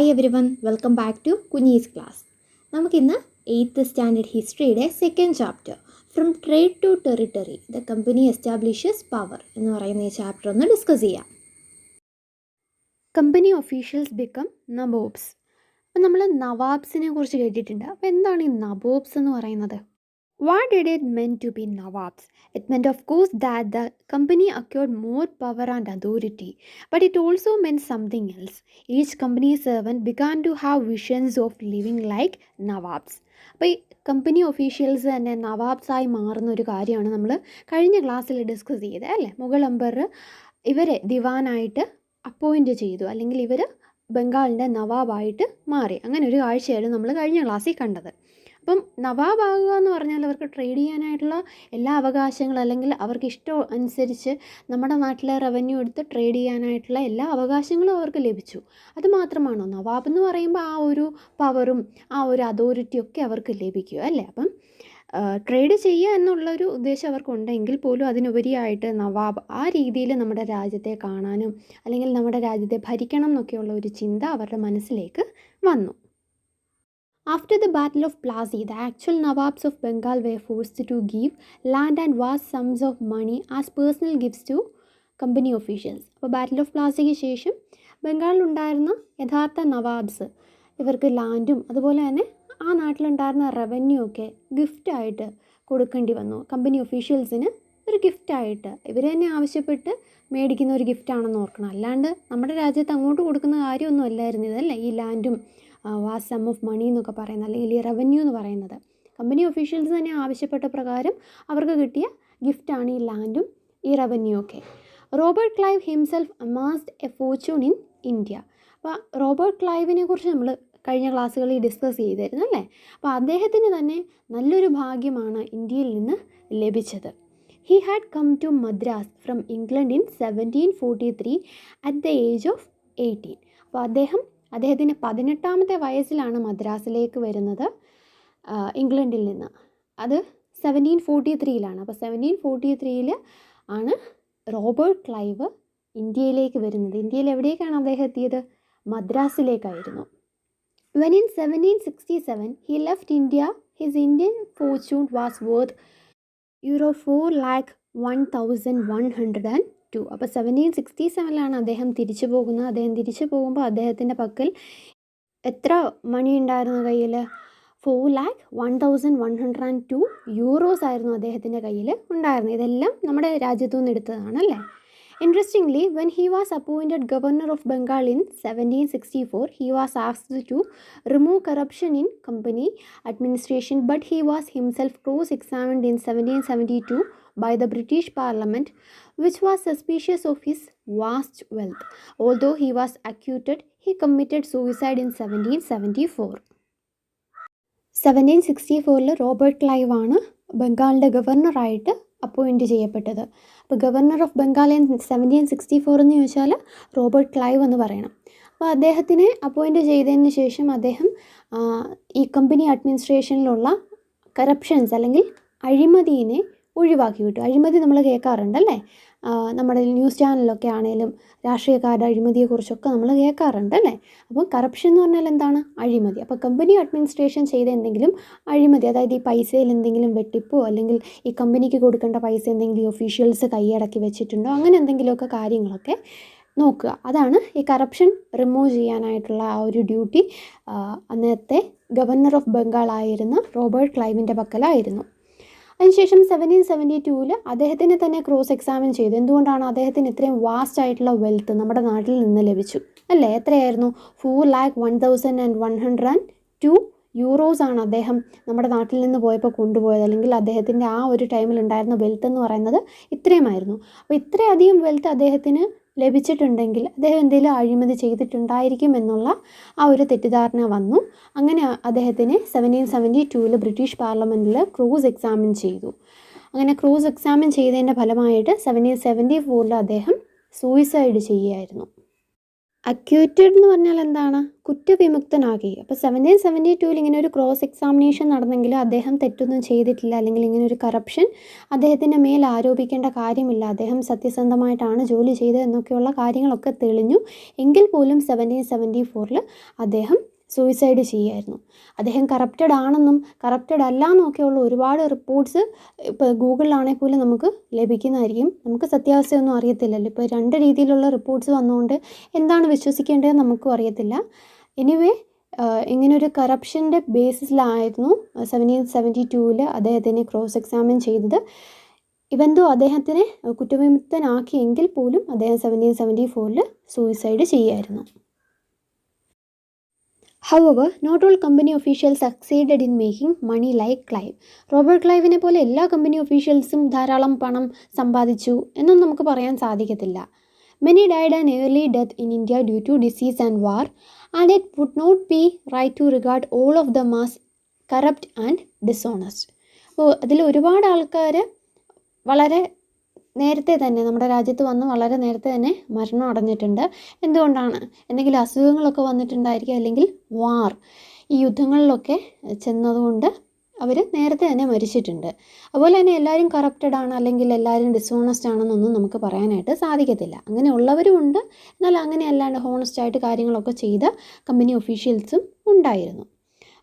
Hi everyone, welcome back to Kunjees class. നമുക്കിന്ന് 8th standard ഹിസ്റ്ററിയുടെ second chapter from trade to territory the company establishes power എന്ന് പറയുന്ന ഈ chapter ഒന്ന് discuss ചെയ്യാം. Company officials become nabobs. അപ്പം നമ്മൾ നവാബ്സിനെ കുറിച്ച് കേട്ടിട്ടുണ്ട്. അപ്പോൾ എന്താണ് ഈ നബോബ്സ് എന്ന് പറയുന്നത്? What did it mean to be Nawabs? It meant, of course, that the company acquired more power and authority, but it also meant something else. Each company servant began to have visions of living like Nawabs. അപ്പോൾ ഈ company officials തന്നെ നവാബ്സായി മാറുന്ന ഒരു കാര്യമാണ് നമ്മൾ കഴിഞ്ഞ ക്ലാസ്സിൽ discuss ചെയ്തത് അല്ലേ. മുഗൾ എംപറർ ഇവരെ ദിവാനായിട്ട് അപ്പോയിൻറ്റ് ചെയ്തു, അല്ലെങ്കിൽ ഇവർ ബംഗാളിൻ്റെ നവാബായിട്ട് മാറി. അങ്ങനെ ഒരു കാഴ്ചയായിരുന്നു നമ്മൾ കഴിഞ്ഞ ക്ലാസ്സിൽ കണ്ടത്. അപ്പം നവാബാകുക എന്ന് പറഞ്ഞാൽ അവർക്ക് ട്രേഡ് ചെയ്യാനായിട്ടുള്ള എല്ലാ അവകാശങ്ങളും, അല്ലെങ്കിൽ അവർക്ക് ഇഷ്ടം അനുസരിച്ച് നമ്മുടെ നാട്ടിലെ റവന്യൂ എടുത്ത് ട്രേഡ് ചെയ്യാനായിട്ടുള്ള എല്ലാ അവകാശങ്ങളും അവർക്ക് ലഭിച്ചു. അതുമാത്രമാണോ? നവാബ് എന്ന് പറയുമ്പോൾ ആ ഒരു പവറും ആ ഒരു അതോറിറ്റിയൊക്കെ അവർക്ക് ലഭിക്കുക അല്ലേ. അപ്പം ട്രേഡ് ചെയ്യുക എന്നുള്ളൊരു ഉദ്ദേശം അവർക്കുണ്ടെങ്കിൽ പോലും അതിനുപരിയായിട്ട് നവാബ് ആ രീതിയിൽ നമ്മുടെ രാജ്യത്തെ കാണാനും അല്ലെങ്കിൽ നമ്മുടെ രാജ്യത്തെ ഭരിക്കണം എന്നൊക്കെയുള്ള ഒരു ചിന്ത അവരുടെ മനസ്സിലേക്ക് വന്നു. After the Battle of Plassey, the actual Nawabs of Bengal were forced to give land and vast sums of money as personal gifts to company officials. അപ്പോൾ ബാറ്റിൽ ഓഫ് പ്ലാസിക്ക് ശേഷം ബംഗാളിലുണ്ടായിരുന്ന യഥാർത്ഥ നവാബ്സ് ഇവർക്ക് ലാൻഡും അതുപോലെ തന്നെ ആ നാട്ടിലുണ്ടായിരുന്ന റവന്യൂ ഒക്കെ ഗിഫ്റ്റായിട്ട് കൊടുക്കേണ്ടി വന്നു. കമ്പനി ഒഫീഷ്യൽസിന് ഒരു ഗിഫ്റ്റായിട്ട് ഇവർ തന്നെ ആവശ്യപ്പെട്ട് മേടിക്കുന്ന ഒരു ഗിഫ്റ്റാണെന്ന് ഓർക്കണം. അല്ലാണ്ട് നമ്മുടെ രാജ്യത്ത് അങ്ങോട്ട് കൊടുക്കുന്ന കാര്യമൊന്നും അല്ലായിരുന്നു ഇതല്ലേ, ഈ ലാൻഡും വാസ്റ്റ് സം ഓഫ് മണി എന്നൊക്കെ പറയുന്നത്, അല്ലെങ്കിൽ ഈ റവന്യൂ എന്ന് പറയുന്നത്. കമ്പനി ഒഫീഷ്യൽസ് തന്നെ ആവശ്യപ്പെട്ട പ്രകാരം അവർക്ക് കിട്ടിയ ഗിഫ്റ്റാണ് ഈ ലാൻഡും ഈ റവന്യൂ ഒക്കെ. Robert Clive himself amassed a fortune in India. അപ്പോൾ റോബർട്ട് ക്ലൈവിനെ കുറിച്ച് നമ്മൾ കഴിഞ്ഞ ക്ലാസ്സുകളിൽ ഡിസ്കസ് ചെയ്തിരുന്നു അല്ലേ. അപ്പോൾ അദ്ദേഹത്തിന് തന്നെ നല്ലൊരു ഭാഗ്യമാണ് ഇന്ത്യയിൽ നിന്ന് ലഭിച്ചത്. He had come to Madras from England in 1743 at the age of 18. അപ്പോൾ അദ്ദേഹത്തിന് 18-ാമത്തെ വയസ്സിലാണ് മദ്രാസിലേക്ക് വരുന്നത് ഇംഗ്ലണ്ടിൽ നിന്ന്. അത് 1743 അപ്പോൾ 1743 ആണ് റോബർട്ട് ക്ലൈവ് ഇന്ത്യയിലേക്ക് വരുന്നത്. ഇന്ത്യയിൽ എവിടേക്കാണ് അദ്ദേഹം എത്തിയത്? മദ്രാസിലേക്കായിരുന്നു. When in 1767 he left India, his Indian fortune was worth €4,01,102. അപ്പോൾ 1767 അദ്ദേഹം തിരിച്ചു പോകുന്നത്. അദ്ദേഹം തിരിച്ചു പോകുമ്പോൾ അദ്ദേഹത്തിൻ്റെ പക്കൽ എത്ര മണി ഉണ്ടായിരുന്നു കയ്യിൽ? €4,01,102 ആയിരുന്നു അദ്ദേഹത്തിൻ്റെ കയ്യിൽ ഉണ്ടായിരുന്നത്. ഇതെല്ലാം നമ്മുടെ രാജ്യത്തു നിന്ന് എടുത്തതാണല്ലേ. Interestingly, when he was appointed governor of Bengal in 1764, he was asked to remove corruption in company administration, but he was himself cross-examined in 1772 by the British Parliament, which was suspicious of his vast wealth. Although he was acquitted, he committed suicide in 1774. 1764 Robert Clive ആണ് ബംഗാളിൻ്റെ ഗവർണറായിട്ട് appoint ചെയ്യപ്പെട്ടത്. അപ്പോൾ governor of Bengal in 1764 എന്ന് ചോദിച്ചാൽ Robert Clive എന്ന് പറയണം. അപ്പോൾ അദ്ദേഹത്തിനെ appoint ചെയ്തതിന് ശേഷം അദ്ദേഹം ഈ കമ്പനി അഡ്മിനിസ്ട്രേഷനിലുള്ള കറപ്ഷൻസ് അല്ലെങ്കിൽ അഴിമതിയെ ഒഴിവാക്കി വിട്ടു. അഴിമതി നമ്മൾ കേൾക്കാറുണ്ടല്ലേ, നമ്മുടെ ന്യൂസ് ചാനലിലൊക്കെ ആണെങ്കിലും രാഷ്ട്രീയക്കാരുടെ അഴിമതിയെക്കുറിച്ചൊക്കെ നമ്മൾ കേൾക്കാറുണ്ടല്ലേ. അപ്പോൾ കറപ്ഷൻ എന്ന് പറഞ്ഞാൽ എന്താണ്? അഴിമതി. അപ്പോൾ കമ്പനി അഡ്മിനിസ്ട്രേഷൻ ചെയ്ത എന്തെങ്കിലും അഴിമതി, അതായത് ഈ പൈസയിൽ എന്തെങ്കിലും വെട്ടിപ്പോ അല്ലെങ്കിൽ ഈ കമ്പനിക്ക് കൊടുക്കേണ്ട പൈസ എന്തെങ്കിലും ഈ ഒഫീഷ്യൽസ് കൈയടക്കി വെച്ചിട്ടുണ്ടോ, അങ്ങനെ എന്തെങ്കിലുമൊക്കെ കാര്യങ്ങളൊക്കെ നോക്കുക. അതാണ് ഈ കറപ്ഷൻ റിമൂവ് ചെയ്യാനായിട്ടുള്ള ആ ഒരു ഡ്യൂട്ടി അന്നത്തെ ഗവർണർ ഓഫ് ബംഗാൾ ആയിരുന്ന റോബർട്ട് ക്ലൈവിൻ്റെ പക്കലായിരുന്നു. അതിനുശേഷം 1772 അദ്ദേഹത്തിനെ തന്നെ ക്രോസ് എക്സാമിൻ ചെയ്തു. എന്തുകൊണ്ടാണ് അദ്ദേഹത്തിന് ഇത്രയും വാസ്റ്റ് ആയിട്ടുള്ള വെൽത്ത് നമ്മുടെ നാട്ടിൽ നിന്ന് ലഭിച്ചു അല്ലേ? എത്രയായിരുന്നു? €4,01,102 ആണ് അദ്ദേഹം നമ്മുടെ നാട്ടിൽ നിന്ന് പോയപ്പോൾ കൊണ്ടുപോയത്. അല്ലെങ്കിൽ അദ്ദേഹത്തിൻ്റെ ആ ഒരു ടൈമിൽ ഉണ്ടായിരുന്ന വെൽത്ത് എന്ന് പറയുന്നത് ഇത്രയുമായിരുന്നു. അപ്പോൾ ഇത്രയധികം വെൽത്ത് അദ്ദേഹത്തിന് ലഭിച്ചിട്ടുണ്ടെങ്കിൽ അദ്ദേഹം എന്തെങ്കിലും അഴിമതി ചെയ്തിട്ടുണ്ടായിരിക്കും എന്നുള്ള ആ ഒരു തെറ്റിദ്ധാരണ വന്നു. അങ്ങനെ അദ്ദേഹത്തിനെ 1772 ബ്രിട്ടീഷ് പാർലമെൻറ്റിൽ ക്രോസ് എക്സാമിൻ ചെയ്തു. അങ്ങനെ ക്രോസ് എക്സാമിൻ ചെയ്തതിൻ്റെ ഫലമായിട്ട് 1774 അദ്ദേഹം സൂയിസൈഡ് ചെയ്യുകയായിരുന്നു. അക്യൂറ്റഡ് എന്ന് പറഞ്ഞാൽ എന്താണ്? കുറ്റവിമുക്തനാക്കി. അപ്പോൾ 1772 ഇങ്ങനെ ഒരു ക്രോസ് എക്സാമിനേഷൻ നടന്നെങ്കിൽ അദ്ദേഹം തെറ്റൊന്നും ചെയ്തിട്ടില്ല, അല്ലെങ്കിൽ ഇങ്ങനെ ഒരു കറപ്ഷൻ അദ്ദേഹത്തിൻ്റെ മേൽ ആരോപിക്കേണ്ട കാര്യമില്ല, അദ്ദേഹം സത്യസന്ധമായിട്ടാണ് ജോലി ചെയ്തത് എന്നൊക്കെയുള്ള കാര്യങ്ങളൊക്കെ തെളിഞ്ഞു. എങ്കിൽ പോലും 1774 അദ്ദേഹം സൂയിസൈഡ് ചെയ്യുമായിരുന്നു. അദ്ദേഹം കറപ്റ്റഡ് ആണെന്നും കറപ്റ്റഡ് അല്ല എന്നൊക്കെയുള്ള ഒരുപാട് റിപ്പോർട്ട്സ് ഇപ്പോൾ ഗൂഗിളിലാണെങ്കിൽ പോലും നമുക്ക് ലഭിക്കുന്നതായിരിക്കും. നമുക്ക് സത്യാവസ്ഥയൊന്നും അറിയത്തില്ലല്ലോ. ഇപ്പോൾ 2 രീതിയിലുള്ള റിപ്പോർട്ട്സ് വന്നുകൊണ്ട് എന്താണ് വിശ്വസിക്കേണ്ടതെന്ന് നമുക്കും അറിയത്തില്ല. എനിവേ ഇങ്ങനൊരു കറപ്ഷൻ്റെ ബേസിസിലായിരുന്നു 1772 അദ്ദേഹത്തിനെ ക്രോസ് എക്സാമിൻ ചെയ്തത്. ഇവന്തോ അദ്ദേഹത്തിനെ കുറ്റവിമുക്തനാക്കിയെങ്കിൽ പോലും അദ്ദേഹം 1774 സൂയിസൈഡ് ചെയ്യുമായിരുന്നു. However, not all company officials succeeded in making money like Clive. Robert ക്ലൈവിനെ പോലെ എല്ലാ കമ്പനി ഒഫീഷ്യൽസും ധാരാളം പണം സമ്പാദിച്ചു എന്നൊന്നും നമുക്ക് പറയാൻ സാധിക്കത്തില്ല. Many died an early death in India due to disease and war, and it would not be right to regard all of them as corrupt and dishonest. അപ്പോൾ അതിൽ ഒരുപാട് ആൾക്കാർ വളരെ നേരത്തെ തന്നെ നമ്മുടെ രാജ്യത്ത് വന്ന് വളരെ നേരത്തെ തന്നെ മരണം അടഞ്ഞിട്ടുണ്ട്. എന്തുകൊണ്ടാണ്? എന്തെങ്കിലും അസുഖങ്ങളൊക്കെ വന്നിട്ടുണ്ടായിരിക്കും, അല്ലെങ്കിൽ വാർ, ഈ യുദ്ധങ്ങളിലൊക്കെ ചെന്നതുകൊണ്ട് അവർ നേരത്തെ തന്നെ മരിച്ചിട്ടുണ്ട്. അതുപോലെ തന്നെ എല്ലാവരും കറപ്റ്റഡ് ആണ് അല്ലെങ്കിൽ എല്ലാവരും ഡിസോണസ്റ്റ് ആണെന്നൊന്നും നമുക്ക് പറയാനായിട്ട് സാധിക്കത്തില്ല. അങ്ങനെ ഉള്ളവരും ഉണ്ട്, എന്നാൽ അങ്ങനെ അല്ലാണ്ട് ഹോണസ്റ്റായിട്ട് കാര്യങ്ങളൊക്കെ ചെയ്ത കമ്പനി ഒഫീഷ്യൽസും ഉണ്ടായിരുന്നു.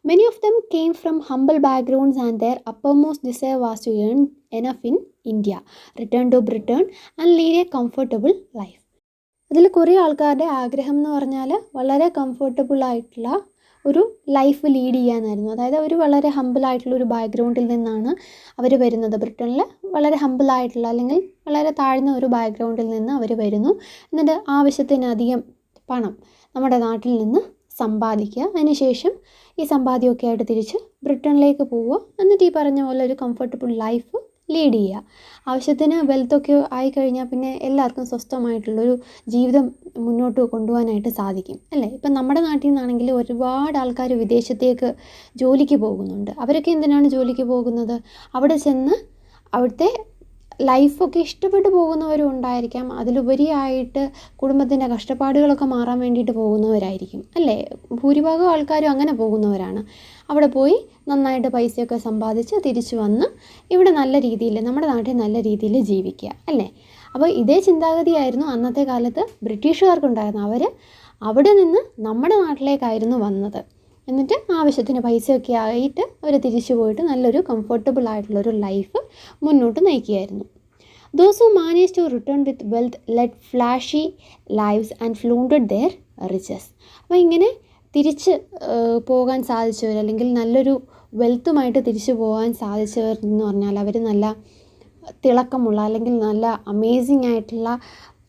Many of them came from humble backgrounds, and their uppermost desire was to earn enough in India, return to Britain and lead a comfortable life. അതിൽ കുറേ ആൾക്കാരുടെ ആഗ്രഹം എന്ന് പറഞ്ഞാൽ വളരെ കംഫർട്ടബിളായിട്ടുള്ള ഒരു ലൈഫ് ലീഡ് ചെയ്യാനായിരുന്നു. അതായത് അവർ വളരെ ഹമ്പിളായിട്ടുള്ള ഒരു ബാക്ക്ഗ്രൗണ്ടിൽ നിന്നാണ് അവർ വരുന്നത്. ബ്രിട്ടനിൽ വളരെ ഹമ്പിളായിട്ടുള്ള അല്ലെങ്കിൽ വളരെ താഴ്ന്ന ഒരു ബാക്ക്ഗ്രൗണ്ടിൽ നിന്ന് അവർ വരുന്നു. എന്നിട്ട് ആവശ്യത്തിനധികം പണം നമ്മുടെ നാട്ടിൽ നിന്ന് സമ്പാദിക്കുക. അതിനുശേഷം ഈ സമ്പാദ്യമൊക്കെ ആയിട്ട് തിരിച്ച് ബ്രിട്ടനിലേക്ക് പോവുക. എന്നിട്ട് ഈ പറഞ്ഞ പോലെ ഒരു കംഫർട്ടബിൾ ലൈഫ് ലീഡ് ചെയ്യുക. ആവശ്യത്തിന് വെൽത്തൊക്കെ ആയിക്കഴിഞ്ഞാൽ പിന്നെ എല്ലാവർക്കും സ്വസ്ഥമായിട്ടുള്ളൊരു ജീവിതം മുന്നോട്ട് കൊണ്ടുപോകാനായിട്ട് സാധിക്കും, അല്ലേ? ഇപ്പം നമ്മുടെ നാട്ടിൽ നിന്നാണെങ്കിൽ ഒരുപാട് ആൾക്കാർ വിദേശത്തേക്ക് ജോലിക്ക് പോകുന്നുണ്ട്. അവരൊക്കെ എന്തിനാണ് ജോലിക്ക് പോകുന്നത്? അവിടെ ചെന്ന് അവിടുത്തെ ലൈഫൊക്കെ ഇഷ്ടപ്പെട്ട് പോകുന്നവരും ഉണ്ടായിരിക്കാം. അതിലുപരിയായിട്ട് കുടുംബത്തിൻ്റെ കഷ്ടപ്പാടുകളൊക്കെ മാറാൻ വേണ്ടിയിട്ട് പോകുന്നവരായിരിക്കും, അല്ലേ? ഭൂരിഭാഗം ആൾക്കാരും അങ്ങനെ പോകുന്നവരാണ്. അവിടെ പോയി നന്നായിട്ട് പൈസയൊക്കെ സമ്പാദിച്ച് തിരിച്ചു വന്ന് ഇവിടെ നല്ല രീതിയിൽ, നമ്മുടെ നാട്ടിൽ നല്ല രീതിയിൽ ജീവിക്കുക, അല്ലേ? അപ്പോൾ ഇതേ ചിന്താഗതിയായിരുന്നു അന്നത്തെ കാലത്ത് ബ്രിട്ടീഷുകാർക്കുണ്ടായിരുന്നത്. അവർ അവിടെ നിന്ന് നമ്മുടെ നാട്ടിലേക്കായിരുന്നു വന്നത്. എന്നിട്ട് ആവശ്യത്തിന് പൈസയൊക്കെ ആയിട്ട് അവർ തിരിച്ചു പോയിട്ട് നല്ലൊരു കംഫർട്ടബിൾ ആയിട്ടുള്ളൊരു ലൈഫ് മുന്നോട്ട് നയിക്കുകയായിരുന്നു. Those who managed to return with wealth led flashy lives and flaunted their riches. അപ്പോൾ ഇങ്ങനെ തിരിച്ച് പോകാൻ സാധിച്ചവർ, അല്ലെങ്കിൽ നല്ലൊരു വെൽത്തുമായിട്ട് തിരിച്ചു പോകാൻ സാധിച്ചവർ എന്ന് പറഞ്ഞാൽ അവർ നല്ല തിളക്കമുള്ള അല്ലെങ്കിൽ നല്ല അമേസിങ് ആയിട്ടുള്ള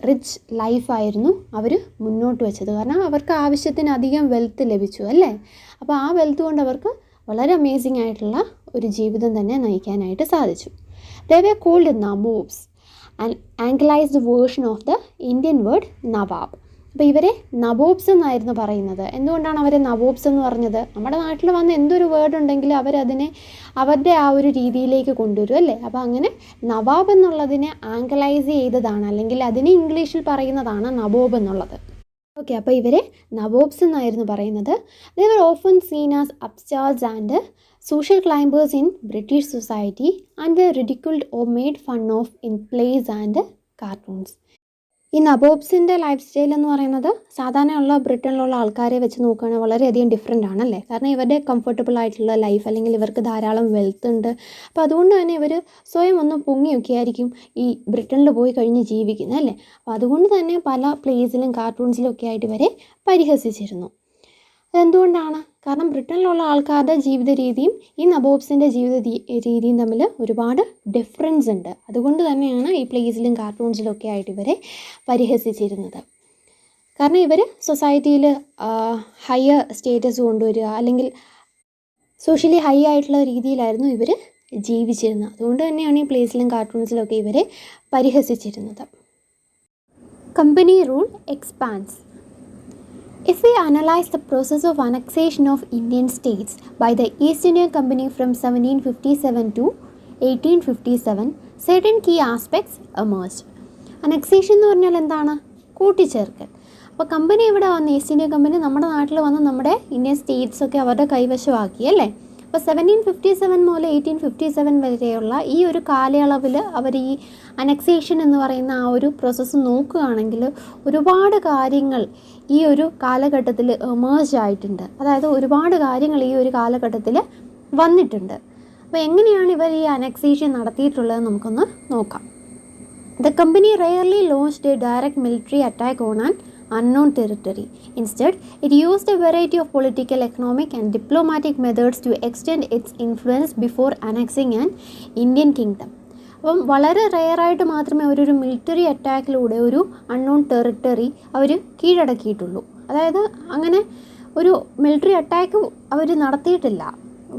റിച്ച് ലൈഫായിരുന്നു അവർ മുന്നോട്ട് വെച്ചത്. കാരണം അവർക്ക് ആവശ്യത്തിനധികം വെൽത്ത് ലഭിച്ചു, അല്ലേ? അപ്പോൾ ആ വെൽത്ത് കൊണ്ട് അവർക്ക് വളരെ അമേസിങ് ആയിട്ടുള്ള ഒരു ജീവിതം തന്നെ നയിക്കാനായിട്ട് സാധിച്ചു. They were called Nabobs, an anglicized version of the Indian word Nawab. അപ്പോൾ ഇവരെ നബോബ്സ് എന്നായിരുന്നു പറയുന്നത്. എന്തുകൊണ്ടാണ് അവരെ നബോബ്സ് എന്ന് പറഞ്ഞത്? നമ്മുടെ നാട്ടിൽ വന്ന് എന്തൊരു വേർഡ് ഉണ്ടെങ്കിലും അവരതിനെ അവരുടെ ആ ഒരു രീതിയിലേക്ക് കൊണ്ടുവരും, അല്ലേ? അപ്പോൾ അങ്ങനെ നവാബ് എന്നുള്ളതിനെ ആംഗലൈസ് ചെയ്തതാണ്, അല്ലെങ്കിൽ അതിനെ ഇംഗ്ലീഷിൽ പറയുന്നതാണ് നബോബ് എന്നുള്ളത്. ഓക്കെ, അപ്പോൾ ഇവരെ നബോബ്സ് എന്നായിരുന്നു പറയുന്നത്. They were often seen as upstarts and social climbers in British society and were ridiculed or made fun of in plays and cartoons. ഈ നബോബ്സിൻ്റെ ലൈഫ് സ്റ്റൈൽ എന്ന് പറയുന്നത് സാധാരണയുള്ള ബ്രിട്ടനിലുള്ള ആൾക്കാരെ വെച്ച് നോക്കുകയാണെങ്കിൽ വളരെയധികം ഡിഫറെൻ്റ് ആണല്ലേ? കാരണം ഇവരുടെ കംഫർട്ടബിൾ ആയിട്ടുള്ള ലൈഫ്, അല്ലെങ്കിൽ ഇവർക്ക് ധാരാളം വെൽത്ത് ഉണ്ട്. അപ്പോൾ അതുകൊണ്ട് തന്നെ ഇവർ സ്വയം ഒന്ന് പൊങ്ങിയൊക്കെ ആയിരിക്കും ഈ ബ്രിട്ടനിൽ പോയി കഴിഞ്ഞ് ജീവിക്കുന്നത്, അല്ലേ? അപ്പോൾ അതുകൊണ്ട് തന്നെ പല പ്ലേസിലും കാർട്ടൂൺസിലും ഒക്കെ ആയിട്ട് ഇവരെ പരിഹസിച്ചിരുന്നു. അതെന്തുകൊണ്ടാണ്? കാരണം ബ്രിട്ടനിലുള്ള ആൾക്കാരുടെ ജീവിത രീതിയും ഈ നബോബ്സിൻ്റെ ജീവിത രീതിയും തമ്മിൽ ഒരുപാട് ഡിഫറൻസ് ഉണ്ട്. അതുകൊണ്ട് തന്നെയാണ് ഈ പ്ലേസിലും കാർട്ടൂൺസിലും ഒക്കെ ആയിട്ട് ഇവരെ പരിഹസിച്ചിരുന്നത്. കാരണം ഇവർ സൊസൈറ്റിയിൽ ഹയർ സ്റ്റേറ്റസ് കൊണ്ടുവരിക, അല്ലെങ്കിൽ സോഷ്യലി ഹൈ ആയിട്ടുള്ള രീതിയിലായിരുന്നു ഇവർ ജീവിച്ചിരുന്നത്. അതുകൊണ്ട് തന്നെയാണ് ഈ പ്ലേസിലും കാർട്ടൂൺസിലും ഒക്കെ ഇവരെ പരിഹസിച്ചിരുന്നത്. Company rule expands. If we analyze the process of annexation of Indian states by the East India Company from 1757 to 1857, certain key aspects emerged. Annexation എന്ന് പറഞ്ഞാൽ എന്താണ്? കൂട്ടിച്ചേർക്കൽ. അപ്പോൾ കമ്പനി ഇവിടെ വന്ന്, ഈസ്റ്റ് ഇന്ത്യ കമ്പനി നമ്മുടെ നാട്ടിൽ വന്ന് നമ്മുടെ ഇന്ത്യൻ സ്റ്റേറ്റ്സൊക്കെ അവരുടെ കൈവശമാക്കി അല്ലേ. അപ്പോൾ 1757 മുതൽ 1857 വരെയുള്ള ഈ ഒരു കാലയളവിൽ അവർ ഈ അനക്സേഷൻ എന്ന് പറയുന്ന ആ ഒരു പ്രോസസ്സ് നോക്കുകയാണെങ്കിൽ ഒരുപാട് കാര്യങ്ങൾ ഈ ഒരു കാലഘട്ടത്തിൽ എമേർജ് ആയിട്ടുണ്ട്. അതായത് ഒരുപാട് കാര്യങ്ങൾ ഈ ഒരു കാലഘട്ടത്തിൽ വന്നിട്ടുണ്ട്. അപ്പോൾ എങ്ങനെയാണ് ഇവർ ഈ അനക്സേഷൻ നടത്തിയിട്ടുള്ളത് നമുക്കൊന്ന് നോക്കാം. The company rarely launched a direct military attack on an unknown territory. Instead, it used a variety of political, economic and diplomatic methods to extend its influence before annexing an Indian kingdom. അപ്പം വളരെ റെയറായിട്ട് മാത്രമേ അവരൊരു military അറ്റാക്കിലൂടെ ഒരു unknown territory അവർ കീഴടക്കിയിട്ടുള്ളൂ. അതായത് അങ്ങനെ ഒരു military attack അവർ നടത്തിയിട്ടില്ല.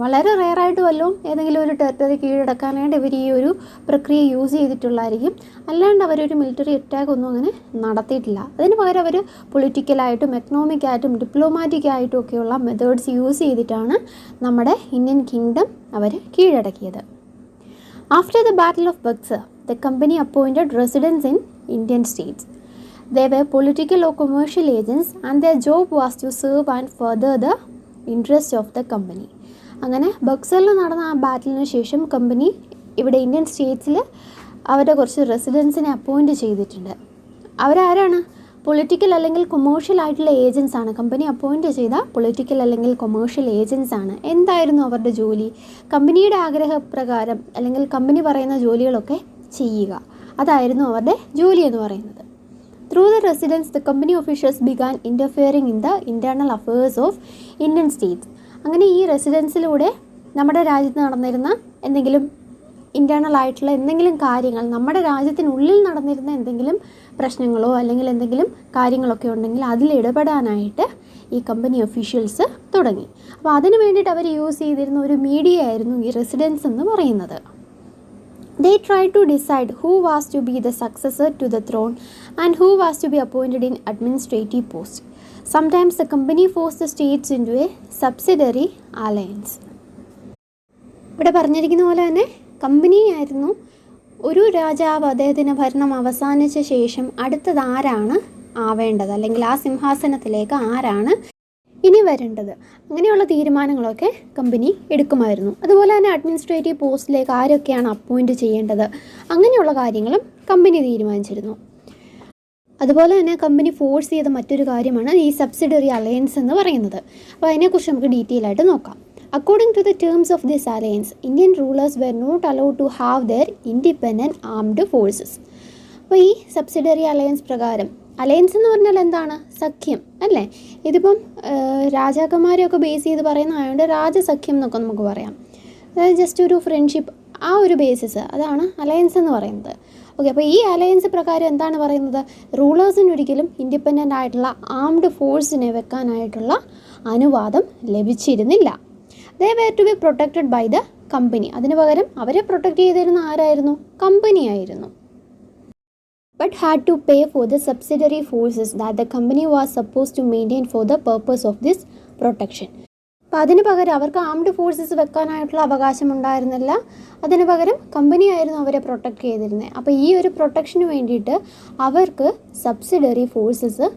വളരെ റെയറായിട്ട് വല്ലതും ഏതെങ്കിലും ഒരു ടെറിട്ടറി കീഴടക്കാനായിട്ട് ഇവർ ഈ ഒരു പ്രക്രിയ യൂസ് ചെയ്തിട്ടുള്ളതായിരിക്കും. അല്ലാണ്ട് അവരൊരു മിലിറ്ററി അറ്റാക്ക് ഒന്നും അങ്ങനെ നടത്തിയിട്ടില്ല. അതിന് പകരം അവർ പൊളിറ്റിക്കലായിട്ടും എക്കണോമിക്കായിട്ടും ഡിപ്ലോമാറ്റിക്കായിട്ടും ഒക്കെയുള്ള മെത്തേഡ്സ് യൂസ് ചെയ്തിട്ടാണ് നമ്മുടെ ഇന്ത്യൻ കിങ്ഡം അവർ കീഴടക്കിയത്. After the battle of Buxar, the company appointed residents in Indian states. They were political or commercial agents and their job was to serve and further the interest of the company. അങ്ങനെ ബക്സറിൽ നടന്ന ആ ബാറ്റിലിന് ശേഷം company ഇവിടെ Indian സ്റ്റേറ്റ്സിൽ അവരുടെ കുറച്ച് റെസിഡൻസിനെ appoint ചെയ്തിട്ടുണ്ട്. അവരാരാണ്? Political അല്ലെങ്കിൽ commercial ആയിട്ടുള്ള ഏജൻസ് ആണ്. കമ്പനി അപ്പോയിൻറ്റ് ചെയ്ത പൊളിറ്റിക്കൽ അല്ലെങ്കിൽ കൊമേഴ്ഷ്യൽ ഏജൻസ് ആണ്. എന്തായിരുന്നു അവരുടെ ജോലി? കമ്പനിയുടെ ആഗ്രഹപ്രകാരം അല്ലെങ്കിൽ കമ്പനി പറയുന്ന ജോലികളൊക്കെ ചെയ്യുക. അതായിരുന്നു അവരുടെ ജോലി എന്ന് പറയുന്നത്. Through the residence, the company officials began interfering in the internal affairs of Indian states. അങ്ങനെ ഈ റെസിഡൻസിലൂടെ നമ്മുടെ രാജ്യത്ത് നടന്നിരുന്ന എന്തെങ്കിലും ഇൻറ്റേർണൽ ആയിട്ടുള്ള എന്തെങ്കിലും കാര്യങ്ങൾ, നമ്മുടെ രാജ്യത്തിനുള്ളിൽ നടന്നിരുന്ന എന്തെങ്കിലും പ്രശ്നങ്ങളോ അല്ലെങ്കിൽ എന്തെങ്കിലും കാര്യങ്ങളൊക്കെ ഉണ്ടെങ്കിൽ അതിൽ ഇടപെടാനായിട്ട് ഈ കമ്പനി ഒഫീഷ്യൽസ് തുടങ്ങി. അപ്പോൾ അതിന് വേണ്ടിയിട്ട് അവർ യൂസ് ചെയ്തിരുന്ന ഒരു മീഡിയ ആയിരുന്നു ഈ റെസിഡൻസ് എന്ന് പറയുന്നത്. They tried to decide who was to be the successor to the throne and who was to be appointed in administrative posts. Sometimes the company forced the states into a subsidiary alliance. ഇവിടെ പറഞ്ഞിരിക്കുന്ന പോലെ തന്നെ കമ്പനിയായിരുന്നു ഒരു രാജാവ് അദ്ദേഹത്തിൻ്റെ ഭരണം അവസാനിച്ച ശേഷം അടുത്തത് ആരാണ് ആവേണ്ടത്, അല്ലെങ്കിൽ ആ സിംഹാസനത്തിലേക്ക് ആരാണ് ഇനി വരേണ്ടത്, അങ്ങനെയുള്ള തീരുമാനങ്ങളൊക്കെ കമ്പനി എടുക്കുമായിരുന്നു. അതുപോലെ തന്നെ അഡ്മിനിസ്ട്രേറ്റീവ് പോസ്റ്റിലേക്ക് ആരൊക്കെയാണ് അപ്പോയിൻറ്റ് ചെയ്യേണ്ടത്, അങ്ങനെയുള്ള കാര്യങ്ങളും കമ്പനി തീരുമാനിച്ചിരുന്നു. അതുപോലെ തന്നെ കമ്പനി ഫോഴ്സ് ചെയ്ത മറ്റൊരു കാര്യമാണ് ഈ സബ്സിഡറി അലയൻസ് എന്ന് പറയുന്നത്. അപ്പോൾ അതിനെക്കുറിച്ച് നമുക്ക് ഡീറ്റെയിൽ ആയിട്ട് നോക്കാം. According to the terms of this alliance, Indian rulers were not allowed to have their independent armed forces. അപ്പോൾ ഈ സബ്സിഡറി അലയൻസ് പ്രകാരം, അലയൻസ് എന്ന് പറഞ്ഞാൽ എന്താണ്? സഖ്യം അല്ലേ. ഇതിപ്പം രാജാക്കന്മാരെയൊക്കെ ബേസ് ചെയ്ത് പറയുന്നതായതുകൊണ്ട് രാജസഖ്യം എന്നൊക്കെ നമുക്ക് പറയാം. അതായത് ജസ്റ്റ് ഒരു ഫ്രണ്ട്ഷിപ്പ്, ആ ഒരു ബേസിസ്, അതാണ് അലയൻസ് എന്ന് പറയുന്നത്. ഓക്കെ, അപ്പോൾ ഈ അലയൻസ് പ്രകാരം എന്താണ് പറയുന്നത്? റൂളേഴ്സിന് ഒരിക്കലും ഇൻഡിപെൻഡൻ്റ് ആയിട്ടുള്ള ആംഡ് ഫോഴ്സിനെ വെക്കാനായിട്ടുള്ള അനുവാദം ലഭിച്ചിരുന്നില്ല. They were to be protected by the company. അതിന് പകരം അവരെ പ്രൊട്ടക്റ്റ് ചെയ്തിരുന്ന ആരായിരുന്നു? കമ്പനിയായിരുന്നു. But had to pay for the subsidiary forces that the company was supposed to maintain for the purpose of this protection. അപ്പോൾ അതിന് പകരം അവർക്ക് ആംഡ് ഫോഴ്സസ് വെക്കാനായിട്ടുള്ള അവകാശം ഉണ്ടായിരുന്നില്ല. അതിന് പകരം കമ്പനിയായിരുന്നു അവരെ പ്രൊട്ടക്റ്റ് ചെയ്തിരുന്നത്. അപ്പോൾ ഈ ഒരു പ്രൊട്ടക്ഷന് വേണ്ടിയിട്ട് അവർക്ക് സബ്സിഡറി ഫോഴ്സസ്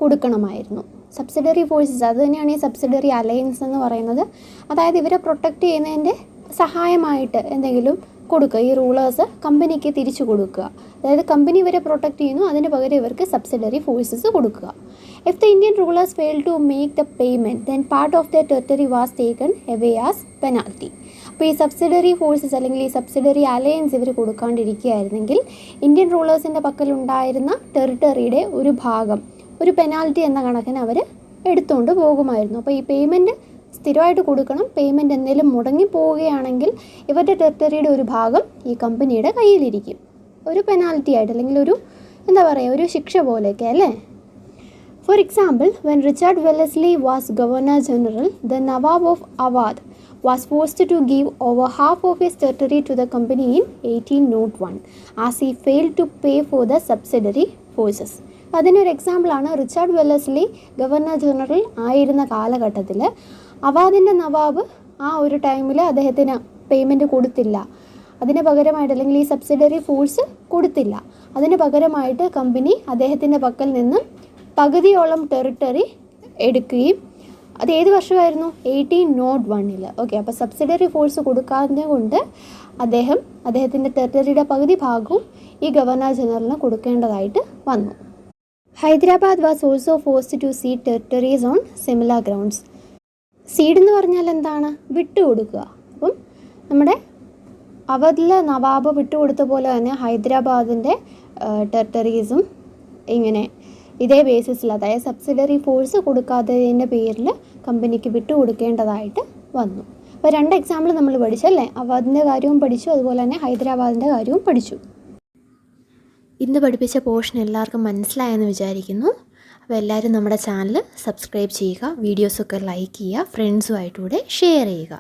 കൊടുക്കണമായിരുന്നു. സബ്സിഡറി ഫോഴ്സസ്, അത് തന്നെയാണ് ഈ സബ്സിഡറി അലയൻസ് എന്ന് പറയുന്നത്. അതായത് ഇവരെ പ്രൊട്ടക്റ്റ് ചെയ്യുന്നതിൻ്റെ സഹായമായിട്ട് എന്തെങ്കിലും കൊടുക്കുക, ഈ റൂളേഴ്സ് കമ്പനിക്ക് തിരിച്ചു കൊടുക്കുക. അതായത് കമ്പനി ഇവരെ പ്രൊട്ടക്റ്റ് ചെയ്യുന്നു, അതിന് പകരം ഇവർക്ക് സബ്സിഡറി ഫോഴ്സസ് കൊടുക്കുക. If the Indian rulers fail to make the payment, then part of the territory was taken away as penalty. അപ്പോൾ ഈ സബ്സിഡറി ഫോഴ്സസ് അല്ലെങ്കിൽ ഈ സബ്സിഡറി അലയൻസ് ഇവർ കൊടുക്കാണ്ടിരിക്കുകയായിരുന്നെങ്കിൽ ഇന്ത്യൻ റൂളേഴ്സിൻ്റെ പക്കലുണ്ടായിരുന്ന ടെറിട്ടറിയുടെ ഒരു ഭാഗം ഒരു പെനാൽറ്റി എന്ന കണക്കിന് അവർ എടുത്തുകൊണ്ട് പോകുമായിരുന്നു. അപ്പോൾ ഈ പേയ്മെൻറ്റ് സ്ഥിരമായിട്ട് കൊടുക്കണം. പേയ്മെൻറ്റ് എന്തെങ്കിലും മുടങ്ങിപ്പോവുകയാണെങ്കിൽ ഇവരുടെ ടെറിട്ടറിയുടെ ഒരു ഭാഗം ഈ കമ്പനിയുടെ കയ്യിലിരിക്കും, ഒരു പെനാൽറ്റി ആയിട്ട്, അല്ലെങ്കിൽ ഒരു എന്താ പറയുക, ഒരു ശിക്ഷ പോലെയൊക്കെ അല്ലേ. For example, when Richard Wellesley was governor general, the Nawab of Awad was forced to give over half of his territory to the company in 1801 as he failed to pay for the subsidiary forces. അതിനൊരു എക്സാമ്പിളാണ് Richard Wellesley governor general ആയിരുന്ന കാലഘട്ടത്തിൽ അവാദിൻ്റെ നവാബ് ആ ഒരു ടൈമിൽ അദ്ദേഹത്തിന് payment കൊടുത്തില്ല. അതിന് പകരമായിട്ട്, അല്ലെങ്കിൽ ഈ സബ്സിഡറി ഫോഴ്സ് കൊടുത്തില്ല, അതിന് പകരമായിട്ട് കമ്പനി അദ്ദേഹത്തിൻ്റെ പക്കൽ നിന്ന് പകുതിയോളം ടെറിട്ടറി എടുക്കുകയും അത് ഏത് വർഷമായിരുന്നു? 1801. ഓക്കെ, അപ്പോൾ സബ്സിഡറി ഫോഴ്സ് കൊടുക്കാതെ കൊണ്ട് അദ്ദേഹത്തിൻ്റെ ടെറിട്ടറിയുടെ പകുതി ഭാഗവും ഈ ഗവർണർ ജനറലിന് കൊടുക്കേണ്ടതായിട്ട് വന്നു. Hyderabad was also forced to cede territories on similar grounds. Cede എന്ന് പറഞ്ഞാൽ എന്താണ്? വിട്ടുകൊടുക്കുക. അപ്പം നമ്മുടെ അവധിലെ നവാബ് വിട്ടുകൊടുത്ത പോലെ തന്നെ ഹൈദരാബാദിൻ്റെ ടെറിട്ടറീസും ഇങ്ങനെ ഇതേ ബേസിസിൽ, അതായത് സബ്സിഡറി ഫോഴ്സ് കൊടുക്കാത്തതിൻ്റെ പേരിൽ കമ്പനിക്ക് വിട്ടുകൊടുക്കേണ്ടതായിട്ട് വന്നു. അപ്പോൾ 2 എക്സാമ്പിൾ നമ്മൾ പഠിച്ചല്ലേ? അവധിൻ്റെ കാര്യവും പഠിച്ചു, അതുപോലെ തന്നെ ഹൈദരാബാദിൻ്റെ കാര്യവും പഠിച്ചു. ഇന്ന് പഠിപ്പിച്ച പോർഷൻ എല്ലാവർക്കും മനസ്സിലായെന്ന് വിചാരിക്കുന്നു. അപ്പോൾ എല്ലാവരും നമ്മുടെ ചാനൽ സബ്സ്ക്രൈബ് ചെയ്യുക, വീഡിയോസൊക്കെ ലൈക്ക് ചെയ്യുക, ഫ്രണ്ട്സുമായിട്ടൂടെ ഷെയർ ചെയ്യുക.